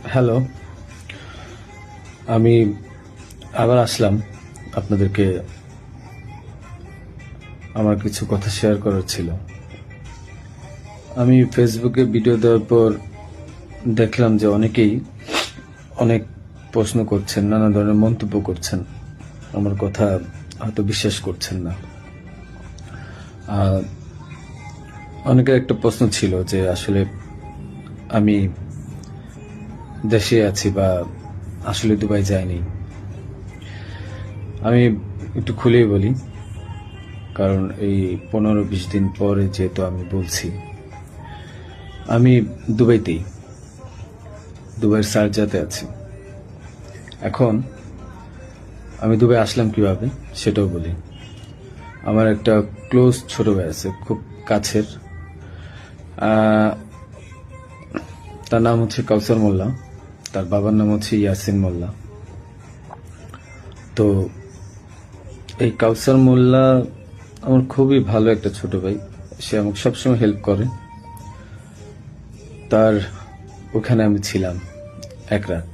Hello, আমি আবার আসলাম আপনাদেরকে আমার কিছু কথা শেয়ার করার ছিল। আমি ফেসবুকে ভিডিও দেওয়ার পর দেখলাম যে অনেকেই অনেক প্রশ্ন করছেন, নানা ধরনের মন্তব্য করছেন, আমার কথা হয়তো বিশ্বাস করছেন না। অনেকের একটা প্রশ্ন ছিল যে আসলে আমি দেশে আছি বা আসলে দুবাই যাইনি। আমি একটু খুলেই বলি, কারণ এই 15-20 দিন পরে যেহেতু আমি বলছি, আমি দুবাইয়ের শারজাতে আছি। এখন আমি দুবাই আসলাম কিভাবে সেটাও বলি। আমার একটা ক্লোজ ছোট ভাই আছে, খুব কাছের। তার নাম হচ্ছে কাউসার মোল্লা, তার বাবার নাম হচ্ছে ইয়াসিন মোল্লা। তো এই কাউসার মোল্লা আমার খুবই ভালো একটা ছোট ভাই, সে আমাকে সবসময় হেল্প করে। তার ওখানে আমি ছিলাম এক রাত।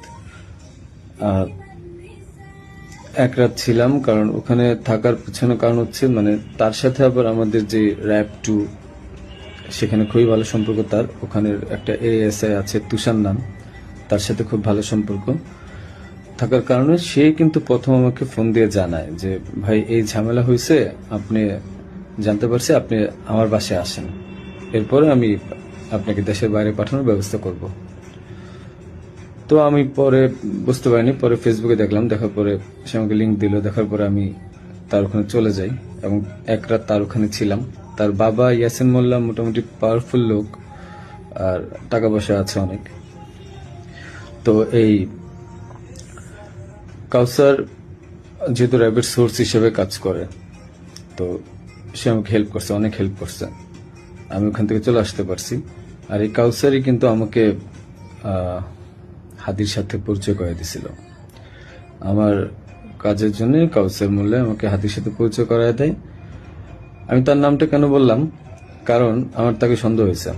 এক রাত ছিলাম, কারণ ওখানে থাকার পিছনে কারণ হচ্ছে মানে তার সাথে আবার আমাদের যে র্যাব 2 সেখানে খুবই ভালো সম্পর্ক। তার ওখানের একটা এএসআই আছে তুষার নাম, তার সাথে খুব ভালো সম্পর্ক থাকার কারণে সে কিন্তু প্রথম আমাকে ফোন দিয়ে জানায় যে ভাই এই ঝামেলা হয়েছে, আপনি জানতে পারছি, আপনি আমার বাসায় আসেন, এরপরে আমি আপনাকে দেশের বাইরে পাঠানোর ব্যবস্থা করব। তো আমি পরে বুঝতে পারিনি, পরে ফেসবুকে দেখলাম, দেখার পরে সে আমাকে লিঙ্ক দিল, দেখার পরে আমি তার ওখানে চলে যাই এবং এক রাত তার ওখানে ছিলাম। তার বাবা ইয়াসিন মোল্লা মোটামুটি পাওয়ারফুল লোক, আর টাকা পয়সা আছে অনেক। তো এই কাউসার যেহেতু র্যাবের সোর্স হিসেবে কাজ করে, তো সে আমাকে হেল্প করছে, অনেক হেল্প করছে, আমি ওখান থেকে চলে আসতে পারছি। আর এই কাউসারই কিন্তু আমাকে হাদির সাথে পরিচয় করে দিছিল। আমার কাজের জন্য কাউসার মোল্লা আমাকে হাদির সাথে পরিচয় করায় দেয়। আমি তার নামটা কেন বললাম, কারণ আমার তাকে সন্দেহ হয়েছে।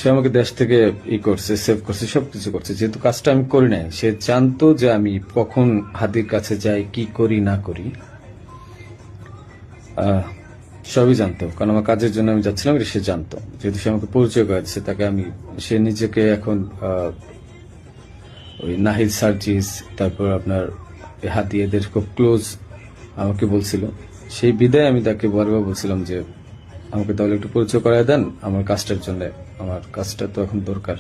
সে আমাকে দেশ থেকে করছে, সেভ করছে, সবকিছু করছে। যেহেতু কাজটা আমি করি নাই, সে জানতো যে আমি কখন হাদির কাছে যাই, কি করি না করি, সবই জানতো। কারণ আমার কাজের জন্য আমি যাচ্ছিলাম, এটা সে জানতো। যেহেতু সে আমাকে পরিচয় করে দিচ্ছে, তাকে আমি, সে নিজেকে এখন ওই নাহিদ সার্জিস, তারপর আপনার হাদি, এদের খুব ক্লোজ আমাকে বলছিল। সেই বিদায় আমি তাকে বারবার বলছিলাম যে আমাকে তাহলে একটু পরিচয় করায় দেন আমার কাজটার জন্য, আমার কাজটা তো এখন দরকার।